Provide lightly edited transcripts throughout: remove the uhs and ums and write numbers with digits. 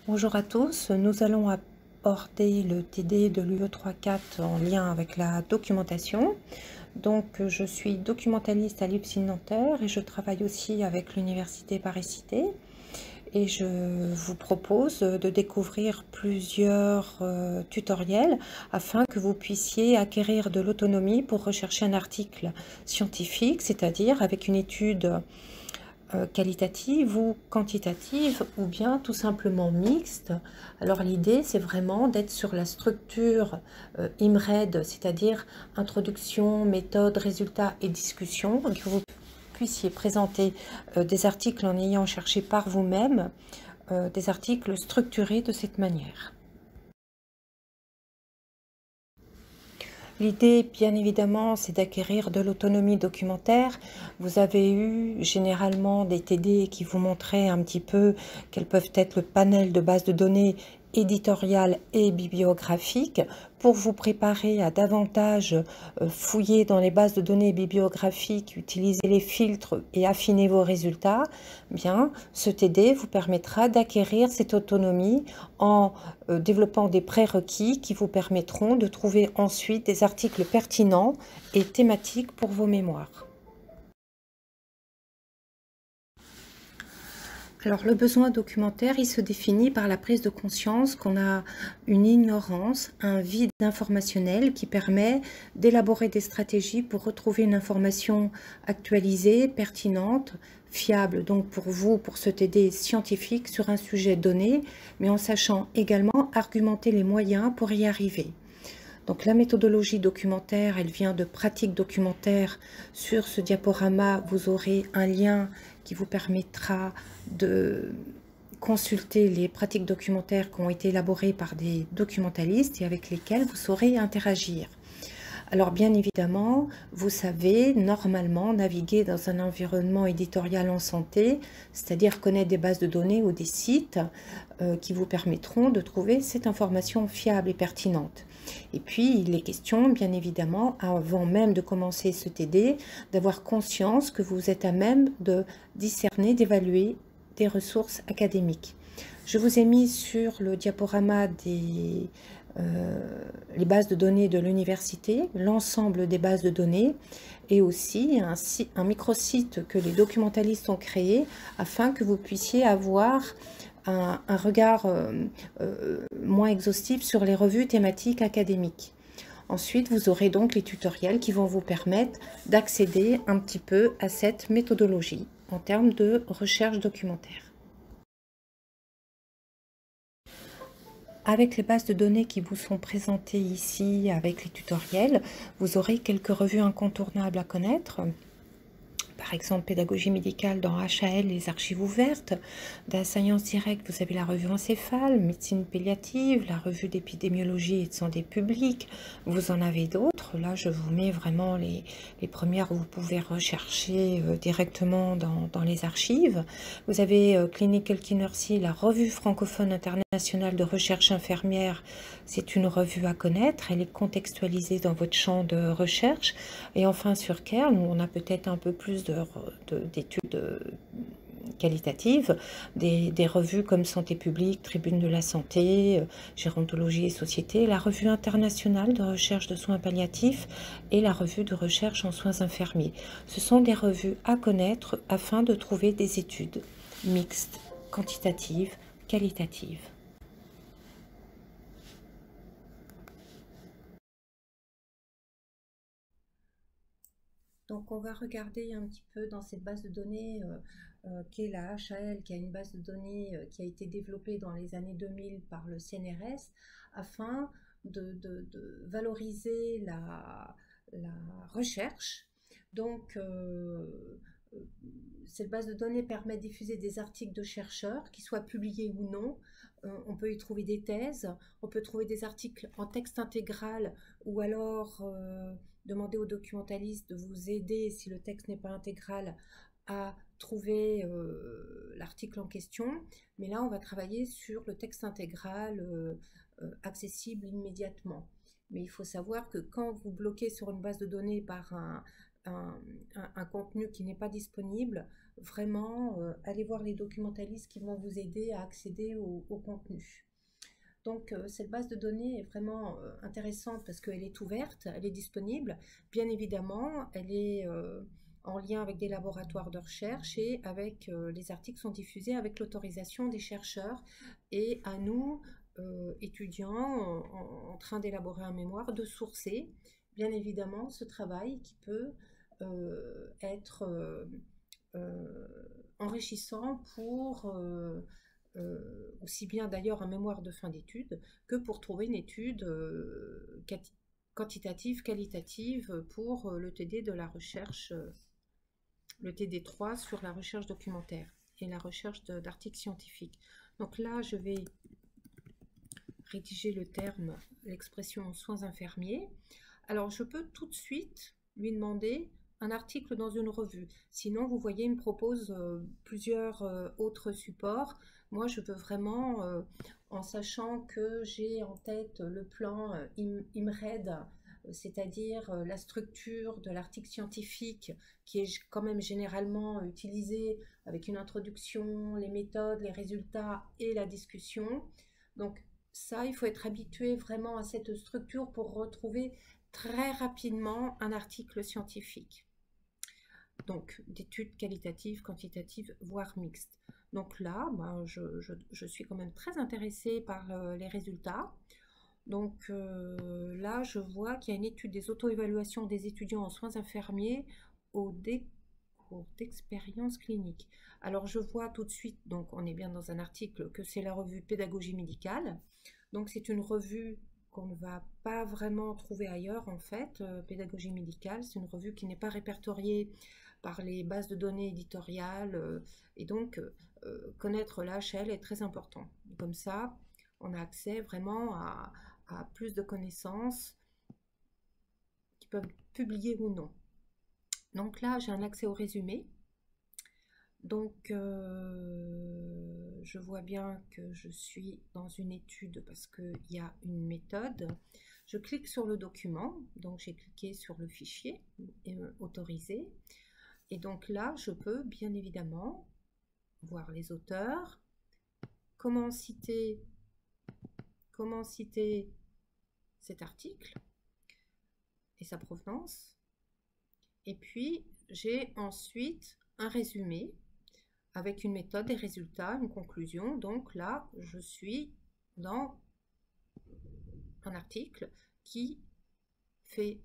Bonjour à tous, nous allons aborder le TD de l'UE3-4 en lien avec la documentation. Donc, je suis documentaliste à l'IPSI Nanterre et je travaille aussi avec l'Université Paris-Cité. Et je vous propose de découvrir plusieurs tutoriels afin que vous puissiez acquérir de l'autonomie pour rechercher un article scientifique, c'est-à-dire avec une étude qualitative ou quantitative ou bien tout simplement mixte. Alors l'idée c'est vraiment d'être sur la structure IMRED, c'est-à-dire introduction, méthode, résultats et discussion, que vous puissiez présenter des articles en ayant cherché par vous-même des articles structurés de cette manière. L'idée, bien évidemment, c'est d'acquérir de l'autonomie documentaire. Vous avez eu généralement des TD qui vous montraient un petit peu quels peuvent être le panel de bases de données éditoriales et bibliographiques. Pour vous préparer à davantage fouiller dans les bases de données bibliographiques, utiliser les filtres et affiner vos résultats, bien, ce TD vous permettra d'acquérir cette autonomie en développant des prérequis qui vous permettront de trouver ensuite des articles pertinents et thématiques pour vos mémoires. Alors le besoin documentaire, il se définit par la prise de conscience qu'on a une ignorance, un vide informationnel qui permet d'élaborer des stratégies pour retrouver une information actualisée, pertinente, fiable donc pour vous, pour ce TD scientifique sur un sujet donné, mais en sachant également argumenter les moyens pour y arriver. Donc la méthodologie documentaire, elle vient de pratiques documentaires. Sur ce diaporama, vous aurez un lien qui vous permettra de consulter les pratiques documentaires qui ont été élaborées par des documentalistes et avec lesquels vous saurez interagir. Alors bien évidemment, vous savez normalement naviguer dans un environnement éditorial en santé, c'est-à-dire connaître des bases de données ou des sites qui vous permettront de trouver cette information fiable et pertinente. Et puis, il est question, bien évidemment, avant même de commencer ce TD, d'avoir conscience que vous êtes à même de discerner, d'évaluer des ressources académiques. Je vous ai mis sur le diaporama les bases de données de l'université, l'ensemble des bases de données et aussi un microsite que les documentalistes ont créé afin que vous puissiez avoir un regard moins exhaustif sur les revues thématiques académiques. Ensuite, vous aurez donc les tutoriels qui vont vous permettre d'accéder un petit peu à cette méthodologie en termes de recherche documentaire. Avec les bases de données qui vous sont présentées ici, avec les tutoriels, vous aurez quelques revues incontournables à connaître. Par exemple, pédagogie médicale dans HAL, les archives ouvertes. Dans Science Directe, vous avez la revue encéphale, médecine palliative, la revue d'épidémiologie et de santé publique. Vous en avez d'autres. Là, je vous mets vraiment les premières où vous pouvez rechercher directement dans les archives. Vous avez Clinical Key Nursing, la revue francophone internationale de recherche infirmière. C'est une revue à connaître. Elle est contextualisée dans votre champ de recherche. Et enfin, sur Kern, où on a peut-être un peu plus d'études qualitatives, des revues comme Santé publique, Tribune de la santé, Gérontologie et société, la revue internationale de recherche de soins palliatifs et la revue de recherche en soins infirmiers. Ce sont des revues à connaître afin de trouver des études mixtes, quantitatives, qualitatives. Donc on va regarder un petit peu dans cette base de données qui est la HAL, qui a une base de données qui a été développée dans les années 2000 par le CNRS afin de valoriser la recherche. Donc cette base de données permet de diffuser des articles de chercheurs, qu'ils soient publiés ou non. On peut y trouver des thèses, on peut trouver des articles en texte intégral ou alors demander aux documentalistes de vous aider, si le texte n'est pas intégral, à trouver l'article en question. Mais là, on va travailler sur le texte intégral accessible immédiatement. Mais il faut savoir que quand vous bloquez sur une base de données par un contenu qui n'est pas disponible, vraiment, allez voir les documentalistes qui vont vous aider à accéder au contenu. Donc, cette base de données est vraiment intéressante parce qu'elle est ouverte, elle est disponible. Bien évidemment, elle est en lien avec des laboratoires de recherche et avec les articles sont diffusés avec l'autorisation des chercheurs et à nous, étudiants en train d'élaborer un mémoire, de sourcer, bien évidemment, ce travail qui peut être enrichissant pour aussi bien d'ailleurs un mémoire de fin d'études que pour trouver une étude quantitative, qualitative pour le TD de la recherche, le TD3 sur la recherche documentaire et la recherche d'articles scientifiques. Donc là, je vais rédiger le terme, l'expression soins infirmiers. Alors, je peux tout de suite lui demander un article dans une revue. Sinon, vous voyez, il me propose plusieurs autres supports. Moi, je veux vraiment, en sachant que j'ai en tête le plan IMRED, c'est-à-dire la structure de l'article scientifique qui est quand même généralement utilisée avec une introduction, les méthodes, les résultats et la discussion. Donc, ça, il faut être habitué vraiment à cette structure pour retrouver très rapidement un article scientifique. Donc, d'études qualitatives, quantitatives, voire mixtes. Donc là, ben, je suis quand même très intéressée par les résultats. Donc là, je vois qu'il y a une étude des auto-évaluations des étudiants en soins infirmiers au cours d'expérience clinique. Alors, je vois tout de suite, donc on est bien dans un article, que c'est la revue Pédagogie médicale. Donc, c'est une revue qu'on ne va pas vraiment trouver ailleurs, en fait. Pédagogie médicale, c'est une revue qui n'est pas répertoriée par les bases de données éditoriales. Et donc, connaître l'HL est très important. Comme ça, on a accès vraiment à plus de connaissances qui peuvent publier ou non. Donc là, j'ai un accès au résumé. Donc, je vois bien que je suis dans une étude parce qu'il y a une méthode. Je clique sur le document, donc j'ai cliqué sur le fichier et autoriser. Et donc là, je peux bien évidemment voir les auteurs, comment citer cet article et sa provenance. Et puis, j'ai ensuite un résumé avec une méthode, des résultats, une conclusion. Donc là, je suis dans un article qui fait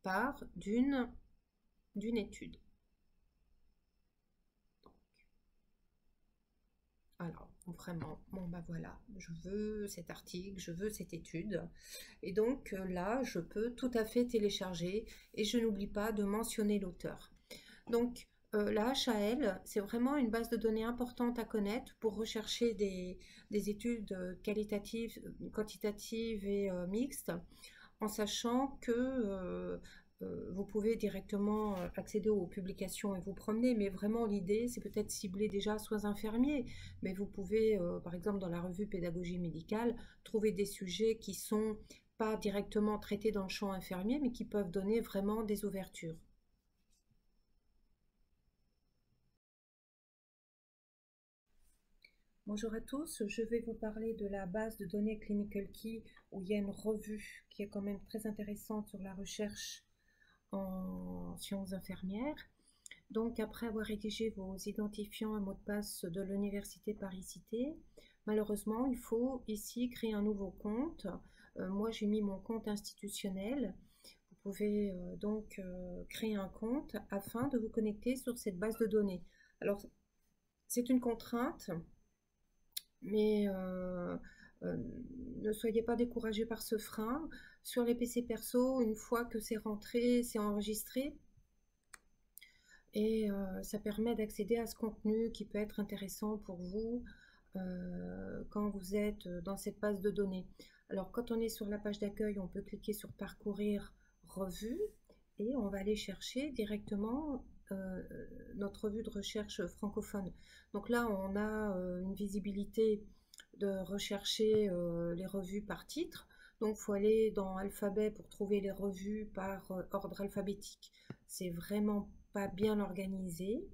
part d'une étude. Donc, alors, vraiment, bon ben voilà, je veux cet article, je veux cette étude. Et donc là, je peux tout à fait télécharger et je n'oublie pas de mentionner l'auteur. Donc, la HAL, c'est vraiment une base de données importante à connaître pour rechercher des études qualitatives, quantitatives et mixtes, en sachant que vous pouvez directement accéder aux publications et vous promener, mais vraiment l'idée, c'est peut-être cibler déjà soins infirmiers, mais vous pouvez, par exemple, dans la revue Pédagogie médicale, trouver des sujets qui sont pas directement traités dans le champ infirmier, mais qui peuvent donner vraiment des ouvertures. Bonjour à tous, je vais vous parler de la base de données Clinical Key où il y a une revue qui est quand même très intéressante sur la recherche en sciences infirmières. Donc après avoir rédigé vos identifiants et mots de passe de l'université Paris-Cité, malheureusement il faut ici créer un nouveau compte. Moi j'ai mis mon compte institutionnel. Vous pouvez donc créer un compte afin de vous connecter sur cette base de données. Alors c'est une contrainte, mais ne soyez pas découragés par ce frein. Sur les PC perso, une fois que c'est rentré, c'est enregistré. Et ça permet d'accéder à ce contenu qui peut être intéressant pour vous quand vous êtes dans cette base de données. Alors quand on est sur la page d'accueil, on peut cliquer sur Parcourir revue et on va aller chercher directement notre revue de recherche francophone. Donc là, on a une visibilité de rechercher les revues par titre. Donc, il faut aller dans Alphabet pour trouver les revues par ordre alphabétique. C'est vraiment pas bien organisé.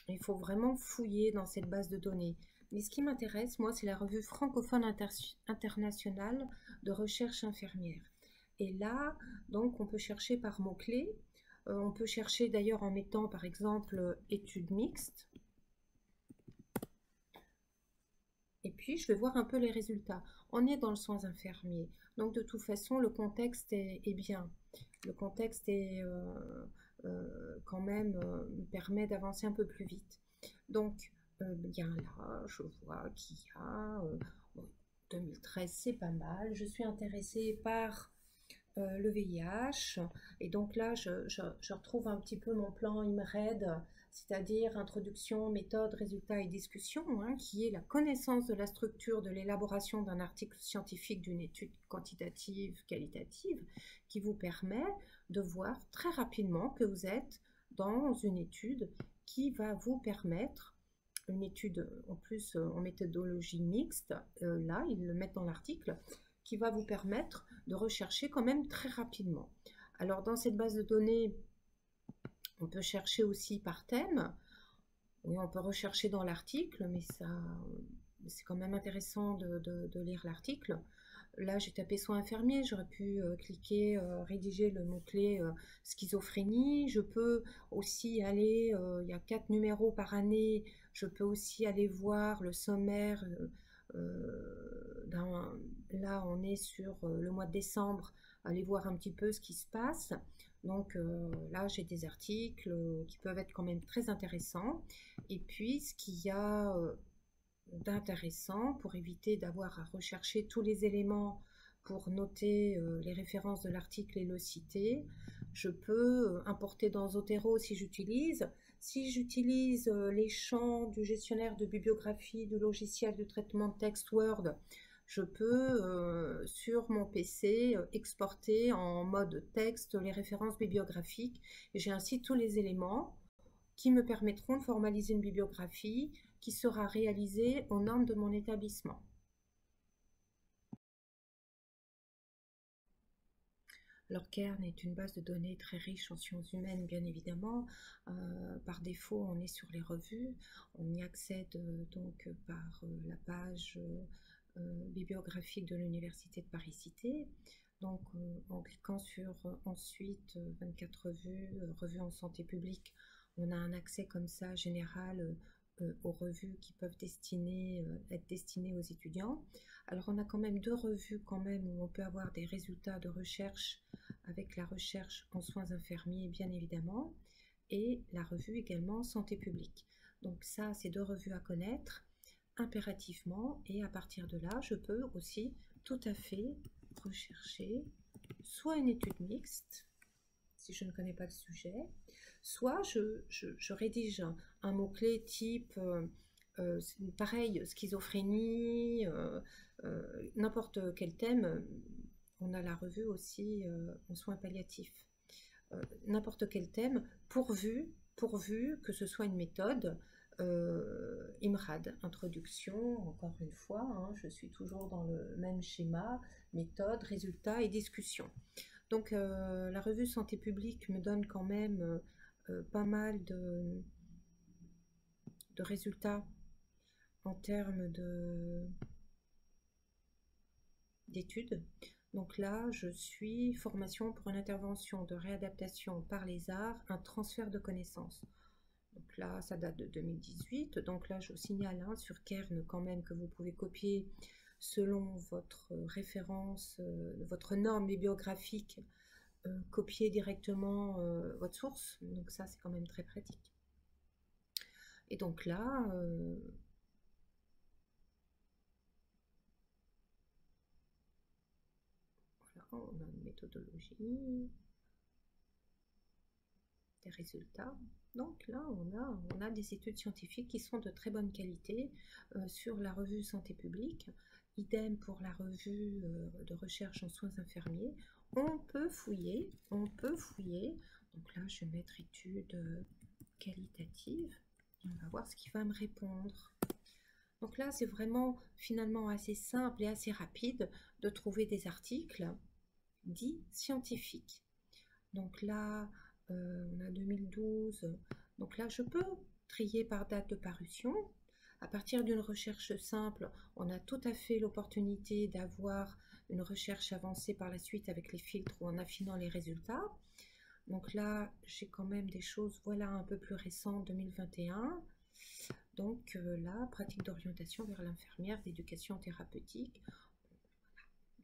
Il faut vraiment fouiller dans cette base de données. Mais ce qui m'intéresse, moi, c'est la revue francophone internationale de recherche infirmière. Et là, donc, on peut chercher par mots-clés. On peut chercher d'ailleurs en mettant, par exemple, études mixtes. Et puis, je vais voir un peu les résultats. On est dans le soins infirmiers. Donc, de toute façon, le contexte est bien. Le contexte est quand même permet d'avancer un peu plus vite. Donc, bien là, je vois qu'il y a 2013, c'est pas mal. Je suis intéressée par le VIH. Et donc là, je retrouve un petit peu mon plan IMRED, c'est-à-dire introduction, méthode, résultats et discussion, hein, qui est la connaissance de la structure de l'élaboration d'un article scientifique d'une étude quantitative, qualitative, qui vous permet de voir très rapidement que vous êtes dans une étude qui va vous permettre, une étude en plus en méthodologie mixte, là, ils le mettent dans l'article, qui va vous permettre de rechercher quand même très rapidement. Alors dans cette base de données, on peut chercher aussi par thème. Oui, on peut rechercher dans l'article, mais ça, c'est quand même intéressant de lire l'article. Là, j'ai tapé soins infirmiers, j'aurais pu cliquer, rédiger le mot-clé schizophrénie. Je peux aussi aller, il y a 4 numéros par année, je peux aussi aller voir le sommaire. Là, on est sur le mois de décembre, aller voir un petit peu ce qui se passe. Donc là, j'ai des articles qui peuvent être quand même très intéressants. Et puis, ce qu'il y a d'intéressant pour éviter d'avoir à rechercher tous les éléments pour noter les références de l'article et le citer, je peux importer dans Zotero si j'utilise. Si j'utilise les champs du gestionnaire de bibliographie du logiciel de traitement de texte Word, je peux sur mon PC exporter en mode texte les références bibliographiques et j'ai ainsi tous les éléments qui me permettront de formaliser une bibliographie qui sera réalisée aux normes de mon établissement. Alors Kern est une base de données très riche en sciences humaines, bien évidemment. Par défaut, on est sur les revues. On y accède donc par la page bibliographique de l'Université de Paris-Cité. Donc en cliquant sur ensuite 24 revues, revues en santé publique, on a un accès comme ça général aux revues qui peuvent être destinées aux étudiants. Alors on a quand même 2 revues quand même où on peut avoir des résultats de recherche avec la recherche en soins infirmiers bien évidemment et la revue également santé publique. Donc ça, c'est 2 revues à connaître impérativement et à partir de là, je peux aussi tout à fait rechercher soit une étude mixte si je ne connais pas le sujet, soit je rédige un mot-clé type pareil, schizophrénie, n'importe quel thème. On a la revue aussi en soins palliatifs. N'importe quel thème, pourvu que ce soit une méthode IMRAD, introduction, encore une fois, hein, je suis toujours dans le même schéma, méthode, résultat et discussion. Donc la revue Santé publique me donne quand même pas mal de résultats en termes d'études. Donc là, je suis formation pour une intervention de réadaptation par les arts, un transfert de connaissances. Donc là, ça date de 2018. Donc là, je vous signale hein, sur Kern quand même que vous pouvez copier selon votre référence, votre norme bibliographique, copier directement votre source. Donc ça, c'est quand même très pratique. Et donc là, voilà, on a une méthodologie, des résultats. Donc là, on a des études scientifiques qui sont de très bonne qualité sur la revue Santé publique. Idem pour la revue de recherche en soins infirmiers. On peut fouiller. Donc là, je vais mettre études qualitatives. Et on va voir ce qu'il va me répondre. Donc là, c'est vraiment finalement assez simple et assez rapide de trouver des articles dits scientifiques. Donc là, on a 2012. Donc là, je peux trier par date de parution. À partir d'une recherche simple, on a tout à fait l'opportunité d'avoir une recherche avancée par la suite avec les filtres ou en affinant les résultats. Donc là, j'ai quand même des choses, voilà, un peu plus récentes, 2021. Donc là, pratique d'orientation vers l'infirmière d'éducation thérapeutique.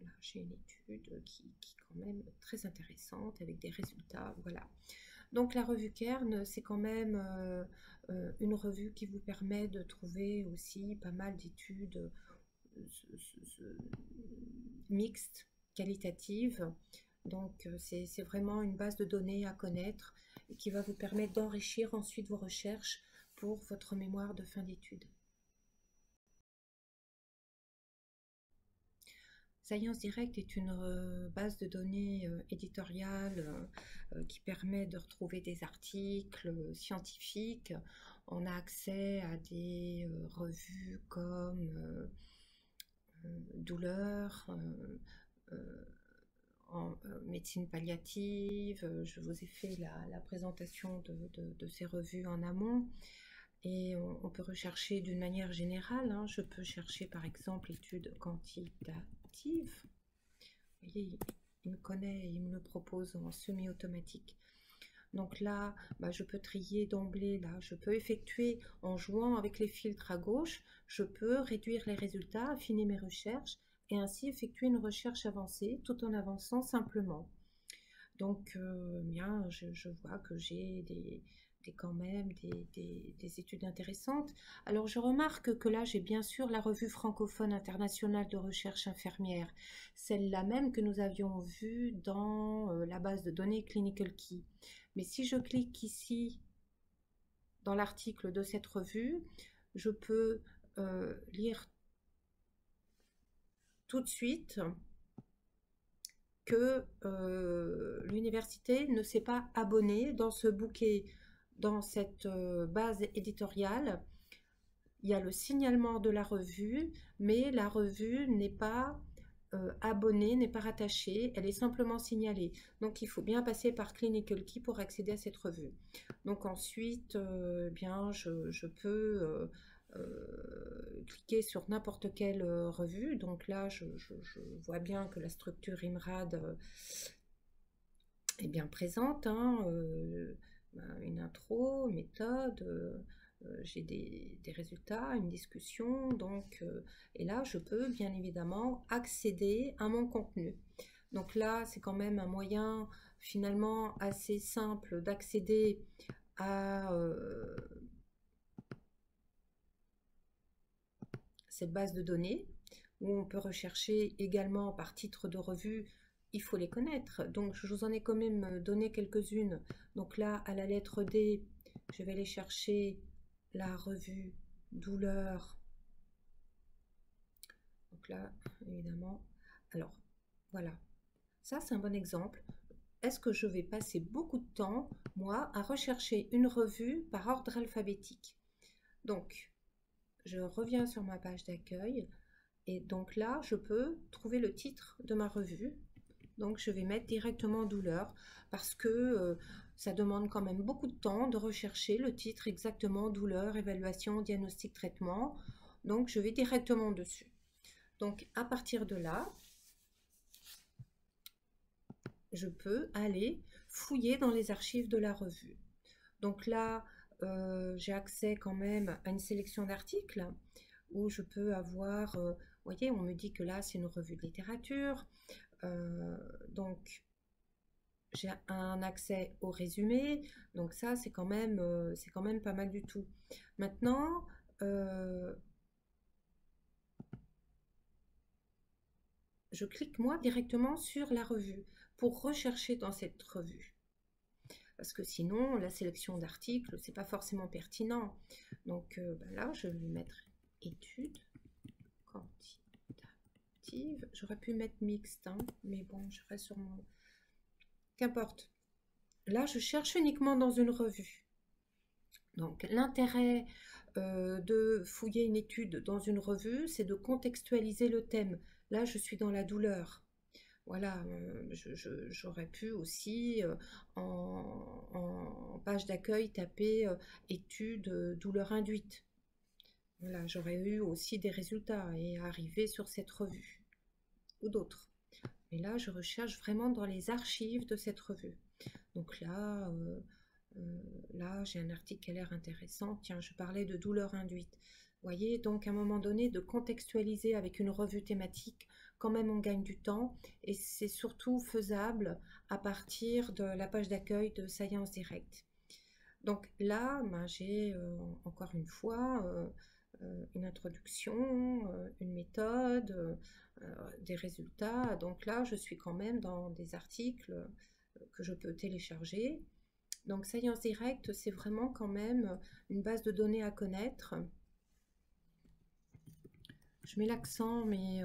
Là, j'ai une étude qui est quand même très intéressante avec des résultats, voilà. Donc la revue Kern, c'est quand même une revue qui vous permet de trouver aussi pas mal d'études mixtes, qualitatives. Donc c'est vraiment une base de données à connaître et qui va vous permettre d'enrichir ensuite vos recherches pour votre mémoire de fin d'études. Science Direct est une base de données éditoriale qui permet de retrouver des articles scientifiques. On a accès à des revues comme Douleur, en médecine palliative. Je vous ai fait la présentation de ces revues en amont. Et on peut rechercher d'une manière générale, hein. Je peux chercher par exemple études quantitatives. Vous voyez, il me connaît et il me le propose en semi-automatique. Donc là, je peux trier d'emblée, là, je peux effectuer en jouant avec les filtres à gauche, je peux réduire les résultats, affiner mes recherches et ainsi effectuer une recherche avancée tout en avançant simplement. Donc, bien, je vois que j'ai quand même des études intéressantes. Alors, je remarque que là, j'ai bien sûr la revue francophone internationale de recherche infirmière, celle-là même que nous avions vue dans la base de données Clinical Key. Mais si je clique ici, dans l'article de cette revue, je peux lire tout de suite que l'université ne s'est pas abonnée dans ce bouquet, dans cette base éditoriale. Il y a le signalement de la revue, mais la revue n'est pas abonnée, n'est pas rattachée, elle est simplement signalée. Donc il faut bien passer par Clinical Key pour accéder à cette revue. Donc ensuite, bien, je peux cliquer sur n'importe quelle revue. Donc là, je vois bien que la structure IMRAD est bien présente, hein, une intro, méthode, j'ai des résultats, une discussion, donc, et là je peux bien évidemment accéder à mon contenu. Donc là c'est quand même un moyen finalement assez simple d'accéder à cette base de données où on peut rechercher également par titre de revue. Il faut les connaître, donc je vous en ai quand même donné quelques-unes. Donc là, à la lettre D, je vais aller chercher la revue Douleur. Donc là, évidemment, alors voilà, ça c'est un bon exemple. Est-ce que je vais passer beaucoup de temps, moi, à rechercher une revue par ordre alphabétique? Donc, je reviens sur ma page d'accueil. Et donc là, je peux trouver le titre de ma revue. Donc je vais mettre directement Douleur parce que ça demande quand même beaucoup de temps de rechercher le titre exactement Douleur, évaluation, diagnostic, traitement. Donc je vais directement dessus. Donc à partir de là, je peux aller fouiller dans les archives de la revue. Donc là, j'ai accès quand même à une sélection d'articles où je peux avoir, vous voyez, on me dit que là c'est une revue de littérature, donc j'ai un accès au résumé, donc ça c'est quand même pas mal du tout. Maintenant, je clique moi directement sur la revue pour rechercher dans cette revue. Parce que sinon, la sélection d'articles, c'est pas forcément pertinent. Donc là, je vais mettre études quantitatives. J'aurais pu mettre mixte, hein, mais bon, je reste sur mon... Qu'importe. Là, je cherche uniquement dans une revue. Donc l'intérêt de fouiller une étude dans une revue, c'est de contextualiser le thème. Là, je suis dans la douleur. Voilà, j'aurais pu aussi en page d'accueil taper étude douleur induite. Voilà, j'aurais eu aussi des résultats et arriver sur cette revue ou d'autres. Mais là, je recherche vraiment dans les archives de cette revue. Donc là, j'ai un article qui a l'air intéressant. Tiens, je parlais de douleur induite. Vous voyez, donc à un moment donné, de contextualiser avec une revue thématique, quand même on gagne du temps et c'est surtout faisable à partir de la page d'accueil de Science Direct. Donc là, ben, j'ai encore une fois une introduction, une méthode, des résultats. Donc là, je suis quand même dans des articles que je peux télécharger. Donc Science Direct, c'est vraiment quand même une base de données à connaître. Je mets l'accent, mais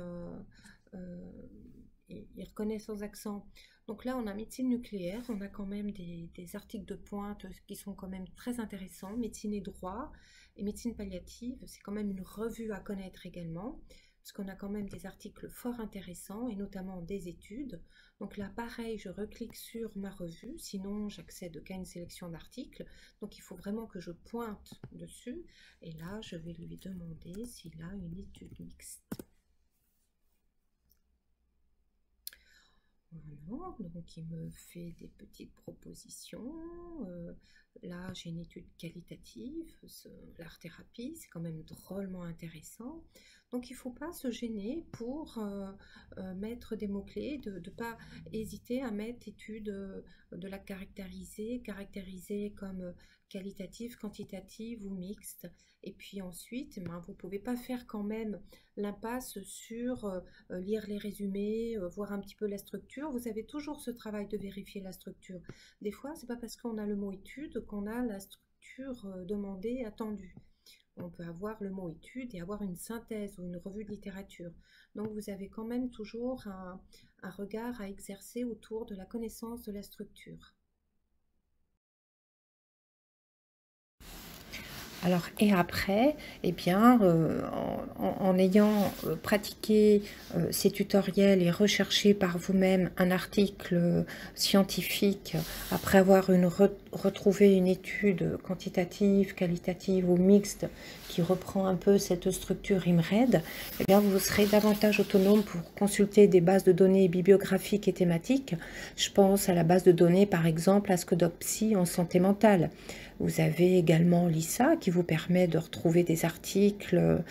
il reconnaît sans accent. Donc là, on a médecine nucléaire, on a quand même des articles de pointe qui sont quand même très intéressants. Médecine et droit et médecine palliative, c'est quand même une revue à connaître également, parce qu'on a quand même des articles fort intéressants et notamment des études. Donc là, pareil, je reclique sur ma revue, sinon j'accède qu'à une sélection d'articles. Donc il faut vraiment que je pointe dessus. Et là, je vais lui demander s'il a une étude mixte. Voilà, donc il me fait des petites propositions. Là, j'ai une étude qualitative, l'art-thérapie, c'est quand même drôlement intéressant. Donc il ne faut pas se gêner pour mettre des mots-clés, de ne pas hésiter à mettre étude, de la caractériser comme qualitative, quantitative ou mixte. Et puis ensuite, ben, vous ne pouvez pas faire quand même l'impasse sur lire les résumés, voir un petit peu la structure. Vous avez toujours ce travail de vérifier la structure. Des fois, ce n'est pas parce qu'on a le mot étude qu'on a la structure demandée, attendue. On peut avoir le mot étude et avoir une synthèse ou une revue de littérature. Donc vous avez quand même toujours un regard à exercer autour de la connaissance de la structure. Alors, et après, eh bien, en ayant pratiqué ces tutoriels et recherché par vous-même un article scientifique, après avoir retrouvé une étude quantitative, qualitative ou mixte qui reprend un peu cette structure IMRED, eh bien, vous serez davantage autonome pour consulter des bases de données bibliographiques et thématiques. Je pense à la base de données, par exemple, Ascodopsy en santé mentale. Vous avez également l'ISA qui vous permet de retrouver des articles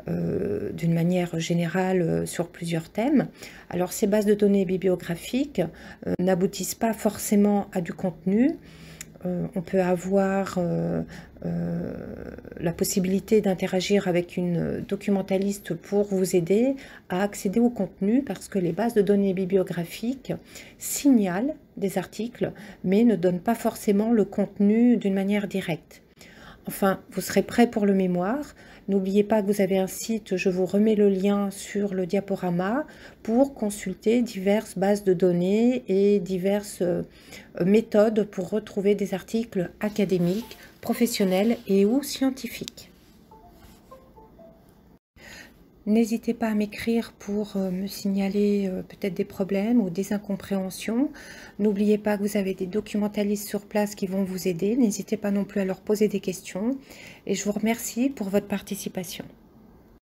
d'une manière générale sur plusieurs thèmes. Alors ces bases de données bibliographiques n'aboutissent pas forcément à du contenu. On peut avoir la possibilité d'interagir avec une documentaliste pour vous aider à accéder au contenu parce que les bases de données bibliographiques signalent des articles mais ne donnent pas forcément le contenu d'une manière directe. Enfin, vous serez prêt pour le mémoire. N'oubliez pas que vous avez un site, je vous remets le lien sur le diaporama pour consulter diverses bases de données et diverses méthodes pour retrouver des articles académiques, professionnels et ou scientifiques. N'hésitez pas à m'écrire pour me signaler peut-être des problèmes ou des incompréhensions. N'oubliez pas que vous avez des documentalistes sur place qui vont vous aider. N'hésitez pas non plus à leur poser des questions. Et je vous remercie pour votre participation.